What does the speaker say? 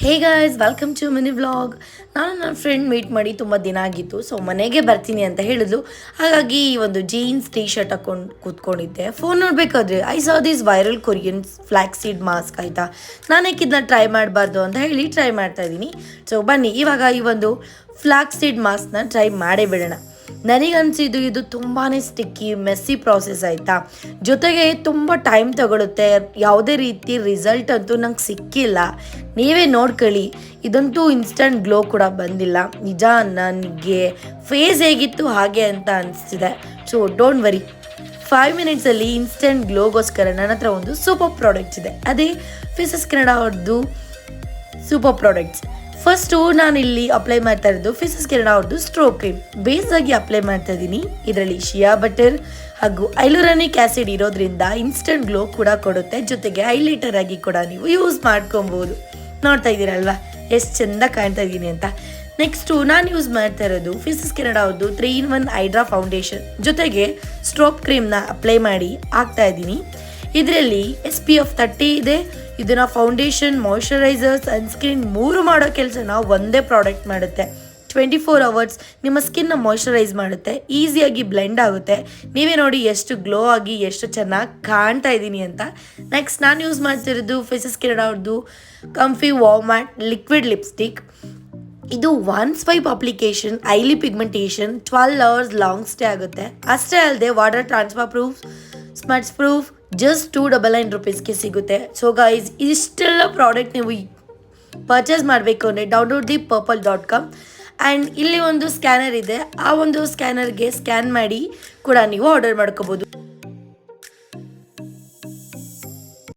Hey guys welcome to mini vlog. ನಾನು ನನ್ನ friend meet ಮಾಡಿ ತುಂಬ ದಿನ ಆಗಿತ್ತು. ಸೊ ಮನೆಗೆ ಬರ್ತೀನಿ ಅಂತ ಹೇಳಿದ್ಲು. ಹಾಗಾಗಿ ಈ ಒಂದು ಜೀನ್ಸ್ ಟೀ ಶರ್ಟ್ ಹಾಕೊಂಡು ಕೂತ್ಕೊಂಡಿದ್ದೆ. ಫೋನ್ ನೋಡಬೇಕಾದ್ರೆ I saw this viral Korean flax seed mask ಆಯಿತಾ. ನಾನು ಇದನ್ನ ಟ್ರೈ ಮಾಡಬಾರ್ದು ಅಂತ ಹೇಳಿ ಟ್ರೈ ಮಾಡ್ತಾ ಇದ್ದೀನಿ. ಸೊ ಬನ್ನಿ ಇವಾಗ ಈ ಒಂದು ಫ್ಲ್ಯಾಕ್ಸ್ ಸೀಡ್ ಮಾಸ್ಕ್ನ ಟ್ರೈ ಮಾಡೇ ಬಿಡೋಣ. ನನಗನ್ಸಿದ್ದು ಇದು ತುಂಬಾ ಸ್ಟಿಕ್ಕಿ ಮೆಸ್ಸಿ ಪ್ರಾಸೆಸ್ ಆಯಿತಾ. ಜೊತೆಗೆ ತುಂಬ ಟೈಮ್ ತಗೊಳುತ್ತೆ. ಯಾವುದೇ ರೀತಿ ರಿಸಲ್ಟ್ ಅಂತೂ ನಂಗೆ ಸಿಕ್ಕಿಲ್ಲ. ನೀವೇ ನೋಡ್ಕೊಳ್ಳಿ, ಇದಂತೂ ಇನ್ಸ್ಟಂಟ್ ಗ್ಲೋ ಕೂಡ ಬಂದಿಲ್ಲ. ನಿಜ ನನಗೆ ಫೇಸ್ ಹೇಗಿತ್ತು ಹಾಗೆ ಅಂತ ಅನಿಸ್ತಿದೆ. ಸೊ ಡೋಂಟ್ ವರಿ, 5 ಮಿನಿಟ್ಸಲ್ಲಿ ಇನ್ಸ್ಟೆಂಟ್ ಗ್ಲೋಗೋಸ್ಕರ ನನ್ನ ಹತ್ರ ಒಂದು ಸೂಪರ್ ಪ್ರಾಡಕ್ಟ್ಸ್ ಇದೆ. ಅದೇ ಫೇಸಸ್ ಕೆನಡಾ ಅವ್ರದ್ದು ಸೂಪರ್ ಪ್ರಾಡಕ್ಟ್ಸ್. ಫಸ್ಟು ನಾನಿಲ್ಲಿ ಅಪ್ಲೈ ಮಾಡ್ತಾ ಇರೋದು ಫೇಸಸ್ ಕೆನಡಾ ಅವ್ರದ್ದು ಸ್ಟ್ರೋಕ್ ಕ್ರೀಮ್ ಬೇಸಾಗಿ ಅಪ್ಲೈ ಮಾಡ್ತಾ ಇದ್ದೀನಿ. ಇದರಲ್ಲಿ ಶಿಯಾ ಬಟರ್ ಹಾಗೂ ಐಲುರಾನಿಕ್ ಆ್ಯಸಿಡ್ ಇರೋದ್ರಿಂದ ಇನ್ಸ್ಟೆಂಟ್ ಗ್ಲೋ ಕೂಡ ಕೊಡುತ್ತೆ. ಜೊತೆಗೆ ಹೈಲೈಟರ್ ಆಗಿ ಕೂಡ ನೀವು ಯೂಸ್ ಮಾಡ್ಕೊಬೋದು. ನೋಡ್ತಾ ಇದ್ದೀರಲ್ವಾ ಎಷ್ಟು ಚೆಂದ ಕಾಣ್ತಾ ಇದ್ದೀನಿ ಅಂತ. ನೆಕ್ಸ್ಟು ನಾನು ಯೂಸ್ ಮಾಡ್ತಾ ಇರೋದು ಫೇಸಸ್ ಕೆನಡಾ ಅವ್ರದ್ದು 3-in-1 ಹೈಡ್ರಾ ಫೌಂಡೇಶನ್ ಜೊತೆಗೆ ಸ್ಟ್ರೋಕ್ ಕ್ರೀಮ್ನ ಅಪ್ಲೈ ಮಾಡಿ ಹಾಕ್ತಾ ಇದ್ದೀನಿ. ಇದರಲ್ಲಿ SPF 30 ಇದೆ. ಇದನ್ನು ಫೌಂಡೇಶನ್, ಮಾಯ್ಶ್ಚರೈಸರ್, ಸನ್ಸ್ಕ್ರೀನ್ 3 ಮಾಡೋ ಕೆಲಸನ ಒಂದೇ ಪ್ರಾಡಕ್ಟ್ ಮಾಡುತ್ತೆ. 24 hours ನಿಮ್ಮ ಸ್ಕಿನ್ನ ಮಾಯ್ಶ್ಚರೈಸ್ ಮಾಡುತ್ತೆ, ಈಸಿಯಾಗಿ ಬ್ಲೆಂಡ್ ಆಗುತ್ತೆ. ನೀವೇ ನೋಡಿ ಎಷ್ಟು ಗ್ಲೋ ಆಗಿ ಎಷ್ಟು ಚೆನ್ನಾಗಿ ಕಾಣ್ತಾ ಇದ್ದೀನಿ ಅಂತ. ನೆಕ್ಸ್ಟ್ ನಾನು ಯೂಸ್ ಮಾಡ್ತಿರೋದು ಫೇಸಸ್ ಕೆನಡಾ ಅವ್ರದ್ದು comfy wow matte liquid lipstick. ಇದು one swipe application, highly pigmentation 12 hours long stay ಆಗುತ್ತೆ. ಅಷ್ಟೇ ಅಲ್ಲದೆ water transfer proof, smudge proof just 299 rupeesಗೆ ಸಿಗುತ್ತೆ. ಸೊ ಗೈಸ್, ಇಷ್ಟೆಲ್ಲ ಪ್ರಾಡಕ್ಟ್ ನೀವು ಪರ್ಚೇಸ್ ಮಾಡಬೇಕು ಅಂದರೆ ಡೌನ್ಲೋಡ್ ದಿ purple.com ಆ್ಯಂಡ್ ಇಲ್ಲಿ ಒಂದು ಸ್ಕ್ಯಾನರ್ ಇದೆ. ಆ ಒಂದು ಸ್ಕ್ಯಾನರ್ಗೆ ಸ್ಕ್ಯಾನ್ ಮಾಡಿ ಕೂಡ ನೀವು ಆರ್ಡರ್ ಮಾಡ್ಕೋಬೋದು.